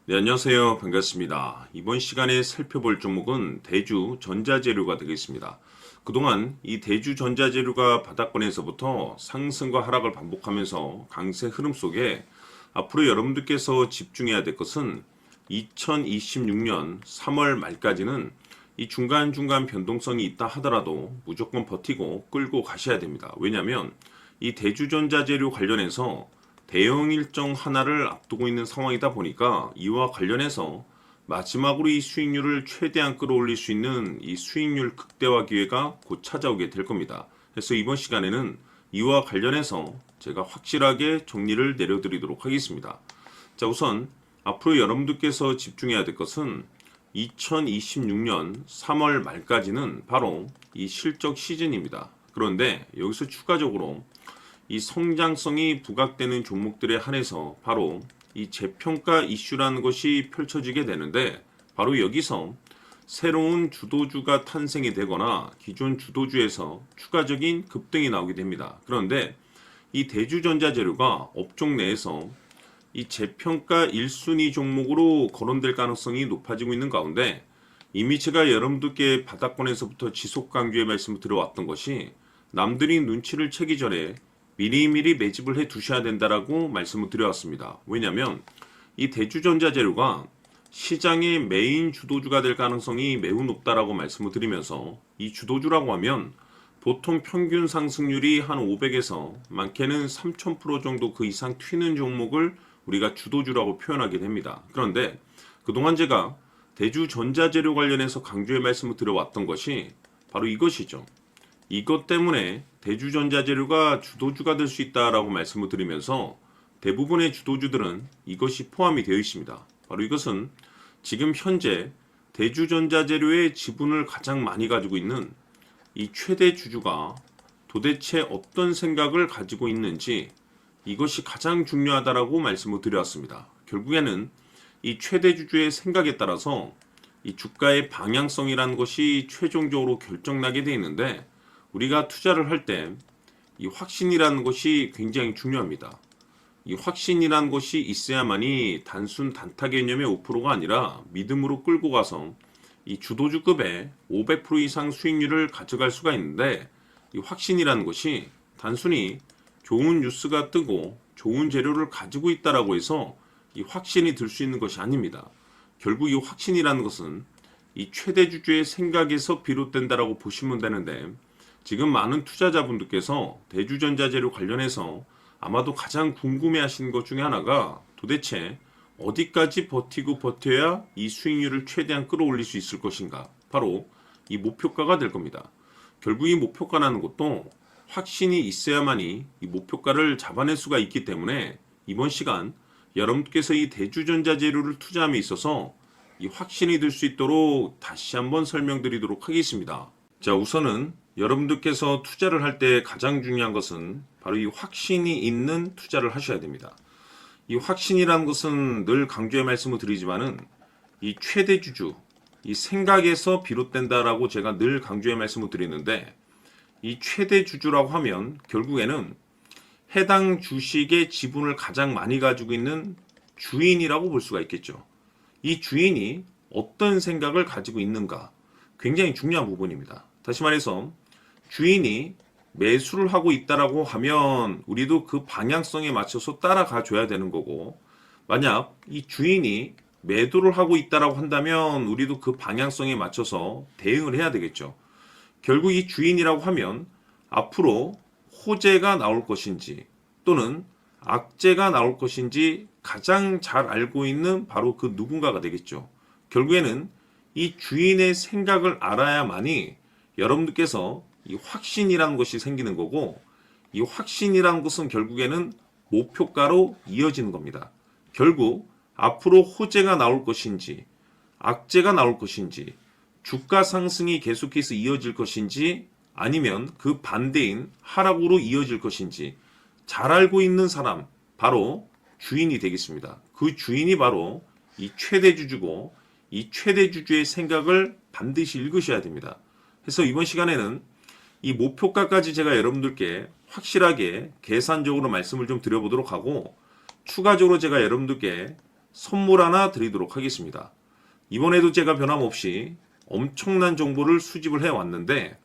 네, 안녕하세요. 반갑습니다. 이번 시간에 살펴볼 종목은 대주 전자재료가 되겠습니다. 그동안 이 대주 전자재료가 바닥권에서부터 상승과 하락을 반복하면서 강세 흐름 속에 앞으로 여러분들께서 집중해야 될 것은 2026년 3월 말까지는 이 중간중간 변동성이 있다 하더라도 무조건 버티고 끌고 가셔야 됩니다. 왜냐하면 이 대주전자재료 관련해서 대형 일정 하나를 앞두고 있는 상황이다 보니까 이와 관련해서 마지막으로 이 수익률을 최대한 끌어올릴 수 있는 이 수익률 극대화 기회가 곧 찾아오게 될 겁니다. 그래서 이번 시간에는 이와 관련해서 제가 확실하게 정리를 내려드리도록 하겠습니다. 자, 우선 앞으로 여러분들께서 집중해야 될 것은 2026년 3월 말까지는 바로 이 실적 시즌입니다. 그런데 여기서 추가적으로 이 성장성이 부각되는 종목들에 한해서 바로 이 재평가 이슈라는 것이 펼쳐지게 되는데, 바로 여기서 새로운 주도주가 탄생이 되거나 기존 주도주에서 추가적인 급등이 나오게 됩니다. 그런데 이 대주전자재료가 업종 내에서 이 재평가 1순위 종목으로 거론될 가능성이 높아지고 있는 가운데, 이미 제가 여러분들께 바닥권에서부터 지속 강조의 말씀을 드려왔던 것이 남들이 눈치를 채기 전에 미리미리 매집을 해 두셔야 된다라고 말씀을 드려왔습니다. 왜냐하면 이 대주전자재료가 시장의 메인 주도주가 될 가능성이 매우 높다라고 말씀을 드리면서, 이 주도주라고 하면 보통 평균 상승률이 한 500에서 많게는 3000% 정도 그 이상 튀는 종목을 우리가 주도주라고 표현하게 됩니다. 그런데 그동안 제가 대주전자재료 관련해서 강조의 말씀을 드려왔던 것이 바로 이것이죠. 이것 때문에 대주전자재료가 주도주가 될 수 있다라고 말씀을 드리면서 대부분의 주도주들은 이것이 포함이 되어 있습니다. 바로 이것은 지금 현재 대주전자재료의 지분을 가장 많이 가지고 있는 이 최대 주주가 도대체 어떤 생각을 가지고 있는지, 이것이 가장 중요하다라고 말씀을 드렸습니다. 결국에는 이 최대 주주의 생각에 따라서 이 주가의 방향성이라는 것이 최종적으로 결정나게 되어 있는데, 우리가 투자를 할 때 이 확신이라는 것이 굉장히 중요합니다. 이 확신이라는 것이 있어야만이 단순 단타 개념의 5%가 아니라 믿음으로 끌고 가서 이 주도주급의 500% 이상 수익률을 가져갈 수가 있는데, 이 확신이라는 것이 단순히 좋은 뉴스가 뜨고 좋은 재료를 가지고 있다라고 해서 이 확신이 들 수 있는 것이 아닙니다. 결국 이 확신이라는 것은 이 최대 주주의 생각에서 비롯된다라고 보시면 되는데, 지금 많은 투자자분들께서 대주전자재료 관련해서 아마도 가장 궁금해하시는 것 중에 하나가 도대체 어디까지 버티고 버텨야 이 수익률을 최대한 끌어올릴 수 있을 것인가, 바로 이 목표가가 될 겁니다. 결국 이 목표가라는 것도 확신이 있어야만이 이 목표가를 잡아낼 수가 있기 때문에 이번 시간 여러분께서 이 대주전자재료를 투자함에 있어서 이 확신이 들 수 있도록 다시 한번 설명드리도록 하겠습니다. 자, 우선은 여러분들께서 투자를 할 때 가장 중요한 것은 바로 이 확신이 있는 투자를 하셔야 됩니다. 이 확신이라는 것은 늘 강조의 말씀을 드리지만은 이 최대 주주, 이 생각에서 비롯된다라고 제가 늘 강조의 말씀을 드리는데, 이 최대 주주라고 하면 결국에는 해당 주식의 지분을 가장 많이 가지고 있는 주인이라고 볼 수가 있겠죠. 이 주인이 어떤 생각을 가지고 있는가, 굉장히 중요한 부분입니다. 다시 말해서 주인이 매수를 하고 있다라고 하면 우리도 그 방향성에 맞춰서 따라가 줘야 되는 거고, 만약 이 주인이 매도를 하고 있다라고 한다면 우리도 그 방향성에 맞춰서 대응을 해야 되겠죠. 결국 이 주인이라고 하면 앞으로 호재가 나올 것인지 또는 악재가 나올 것인지 가장 잘 알고 있는 바로 그 누군가가 되겠죠. 결국에는 이 주인의 생각을 알아야만이 여러분들께서 이 확신이라는 것이 생기는 거고, 이 확신이라는 것은 결국에는 목표가로 이어지는 겁니다. 결국 앞으로 호재가 나올 것인지 악재가 나올 것인지, 주가 상승이 계속해서 이어질 것인지 아니면 그 반대인 하락으로 이어질 것인지 잘 알고 있는 사람, 바로 주인이 되겠습니다. 그 주인이 바로 이 최대 주주고, 이 최대 주주의 생각을 반드시 읽으셔야 됩니다. 그래서 이번 시간에는 이 목표가까지 제가 여러분들께 확실하게 계산적으로 말씀을 좀 드려보도록 하고, 추가적으로 제가 여러분들께 선물 하나 드리도록 하겠습니다. 이번에도 제가 변함없이 엄청난 정보를 수집을 해왔는데,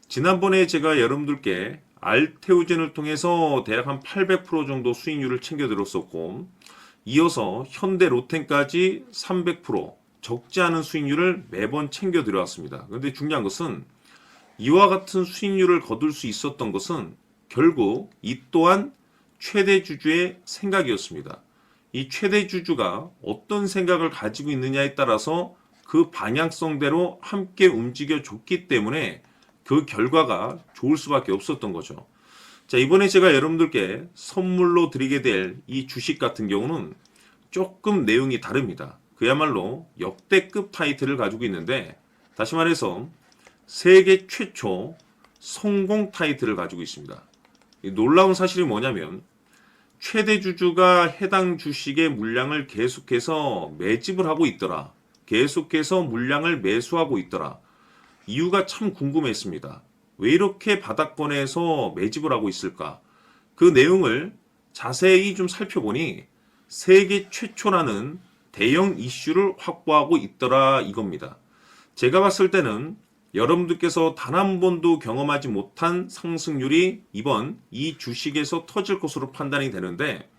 지난번에 제가 여러분들께 알테오젠을 통해서 대략 한 800% 정도 수익률을 챙겨드렸었고, 이어서 현대 로템까지 300% 적지 않은 수익률을 매번 챙겨드려왔습니다. 그런데 중요한 것은 이와 같은 수익률을 거둘 수 있었던 것은 결국 이 또한 최대 주주의 생각이었습니다. 이 최대 주주가 어떤 생각을 가지고 있느냐에 따라서 그 방향성대로 함께 움직여 줬기 때문에 그 결과가 좋을 수밖에 없었던 거죠. 자, 이번에 제가 여러분들께 선물로 드리게 될 이 주식 같은 경우는 조금 내용이 다릅니다. 그야말로 역대급 타이틀을 가지고 있는데, 다시 말해서 세계 최초 성공 타이틀을 가지고 있습니다. 이 놀라운 사실이 뭐냐면 최대 주주가 해당 주식의 물량을 계속해서 매집을 하고 있더라. 계속해서 물량을 매수하고 있더라. 이유가 참 궁금했습니다. 왜 이렇게 바닥권에서 매집을 하고 있을까? 그 내용을 자세히 좀 살펴보니 세계 최초라는 대형 이슈를 확보하고 있더라 이겁니다. 제가 봤을 때는 여러분들께서 단 한 번도 경험하지 못한 상승률이 이번 이 주식에서 터질 것으로 판단이 되는데,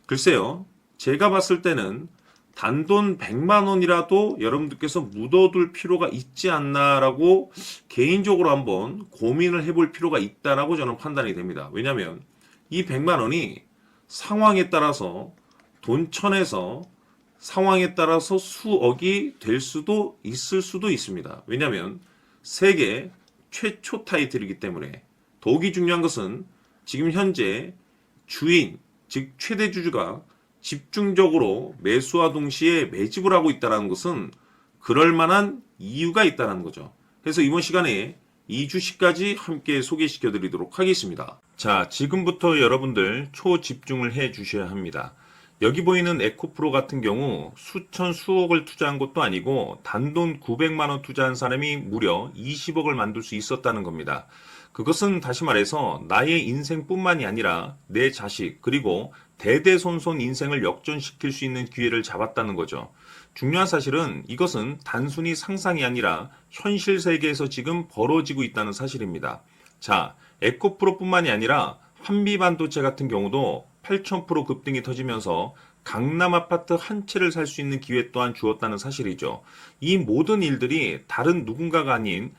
글쎄요, 제가 봤을 때는 단돈 100만 원이라도 여러분들께서 묻어둘 필요가 있지 않나라고 개인적으로 한번 고민을 해볼 필요가 있다라고 저는 판단이 됩니다. 왜냐하면 이 100만 원이 상황에 따라서 돈천에서 상황에 따라서 수억이 될 수도 있을 수도 있습니다. 왜냐하면 세계 최초 타이틀이기 때문에. 더욱이 중요한 것은 지금 현재 주인, 즉 최대 주주가 집중적으로 매수와 동시에 매집을 하고 있다는 것은 그럴 만한 이유가 있다는 거죠. 그래서 이번 시간에 이 주식까지 함께 소개시켜 드리도록 하겠습니다. 자, 지금부터 여러분들 초집중을 해 주셔야 합니다. 여기 보이는 에코프로 같은 경우 수천 수억을 투자한 것도 아니고 단돈 900만 원 투자한 사람이 무려 20억을 만들 수 있었다는 겁니다. 그것은 다시 말해서 나의 인생뿐만이 아니라 내 자식 그리고 대대손손 인생을 역전시킬 수 있는 기회를 잡았다는 거죠. 중요한 사실은 이것은 단순히 상상이 아니라 현실 세계에서 지금 벌어지고 있다는 사실입니다. 자, 에코프로뿐만이 아니라 한미반도체 같은 경우도 8,000% 급등이 터지면서 강남 아파트 한 채를 살 수 있는 기회 또한 주었다는 사실이죠. 이 모든 일들이 다른 누군가가 아닌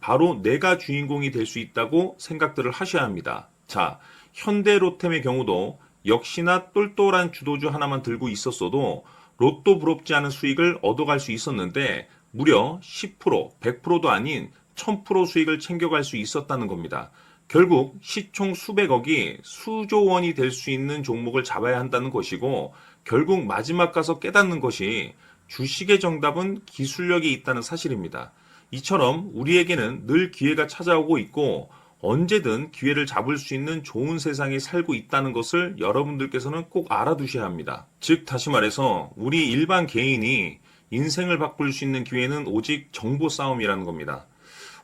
바로 내가 주인공이 될 수 있다고 생각들을 하셔야 합니다. 자, 현대로템의 경우도 역시나 똘똘한 주도주 하나만 들고 있었어도 로또 부럽지 않은 수익을 얻어갈 수 있었는데 무려 10%, 100%도 아닌 1000% 수익을 챙겨갈 수 있었다는 겁니다. 결국 시총 수백억이 수조 원이 될 수 있는 종목을 잡아야 한다는 것이고, 결국 마지막 가서 깨닫는 것이 주식의 정답은 기술력이 있다는 사실입니다. 이처럼 우리에게는 늘 기회가 찾아오고 있고 언제든 기회를 잡을 수 있는 좋은 세상에 살고 있다는 것을 여러분들께서는 꼭 알아두셔야 합니다. 즉 다시 말해서 우리 일반 개인이 인생을 바꿀 수 있는 기회는 오직 정보 싸움이라는 겁니다.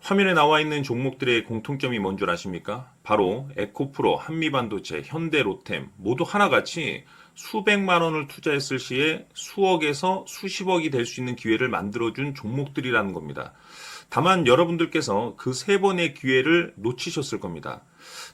화면에 나와 있는 종목들의 공통점이 뭔 줄 아십니까? 바로 에코프로, 한미반도체, 현대로템 모두 하나같이 수백만 원을 투자했을 시에 수억에서 수십억이 될 수 있는 기회를 만들어준 종목들이라는 겁니다. 다만 여러분들께서 그 세 번의 기회를 놓치셨을 겁니다.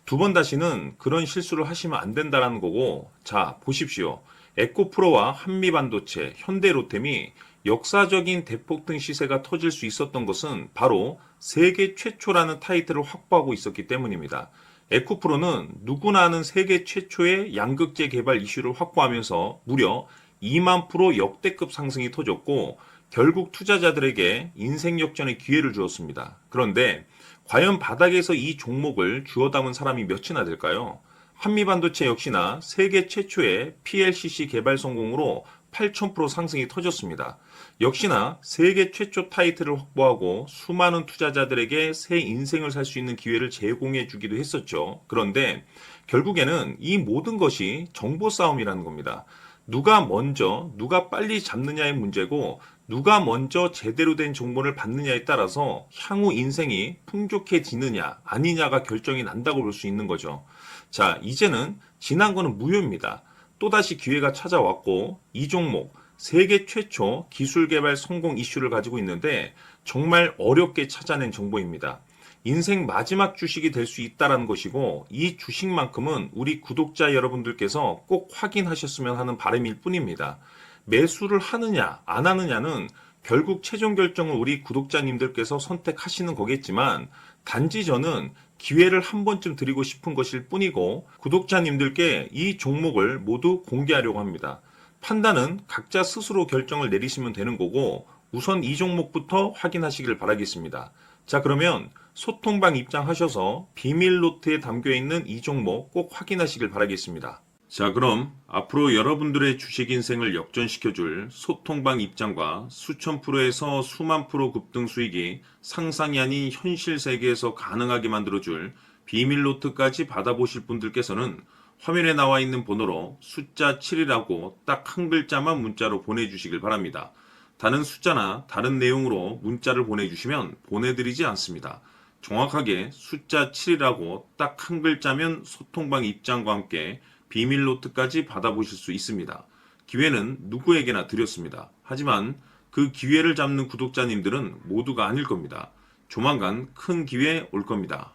두 번 다시는 그런 실수를 하시면 안 된다는 거고, 자 보십시오. 에코프로와 한미반도체, 현대로템이 역사적인 대폭등 시세가 터질 수 있었던 것은 바로 세계 최초라는 타이틀을 확보하고 있었기 때문입니다. 에코프로는 누구나 아는 세계 최초의 양극재 개발 이슈를 확보하면서 무려 2만 프로 역대급 상승이 터졌고 결국 투자자들에게 인생 역전의 기회를 주었습니다. 그런데 과연 바닥에서 이 종목을 주워 담은 사람이 몇이나 될까요? 한미반도체 역시나 세계 최초의 PLCC 개발 성공으로 8,000% 상승이 터졌습니다. 역시나 세계 최초 타이틀을 확보하고 수많은 투자자들에게 새 인생을 살 수 있는 기회를 제공해 주기도 했었죠. 그런데 결국에는 이 모든 것이 정보 싸움이라는 겁니다. 누가 먼저, 누가 빨리 잡느냐의 문제고 누가 먼저 제대로 된 정보를 받느냐에 따라서 향후 인생이 풍족해지느냐 아니냐가 결정이 난다고 볼 수 있는 거죠. 자, 이제는 지난 거는 무효입니다. 또다시 기회가 찾아왔고 이 종목 세계 최초 기술 개발 성공 이슈를 가지고 있는데 정말 어렵게 찾아낸 정보입니다. 인생 마지막 주식이 될 수 있다는 것이고 이 주식만큼은 우리 구독자 여러분들께서 꼭 확인하셨으면 하는 바람일 뿐입니다. 매수를 하느냐 안 하느냐는 결국 최종 결정을 우리 구독자님들께서 선택하시는 거겠지만 단지 저는 기회를 한 번쯤 드리고 싶은 것일 뿐이고 구독자님들께 이 종목을 모두 공개하려고 합니다. 판단은 각자 스스로 결정을 내리시면 되는 거고 우선 이 종목부터 확인하시길 바라겠습니다. 자, 그러면 소통방 입장하셔서 비밀 노트에 담겨 있는 이 종목 꼭 확인하시길 바라겠습니다. 자, 그럼 앞으로 여러분들의 주식 인생을 역전시켜줄 소통방 입장과 수천 프로에서 수만 프로 급등 수익이 상상이 아닌 현실 세계에서 가능하게 만들어줄 비밀 노트까지 받아보실 분들께서는 화면에 나와 있는 번호로 숫자 7이라고 딱 한 글자만 문자로 보내주시길 바랍니다. 다른 숫자나 다른 내용으로 문자를 보내주시면 보내드리지 않습니다. 정확하게 숫자 7이라고 딱 한 글자면 소통방 입장과 함께 비밀 노트까지 받아보실 수 있습니다. 기회는 누구에게나 드렸습니다. 하지만 그 기회를 잡는 구독자님들은 모두가 아닐 겁니다. 조만간 큰 기회 올 겁니다.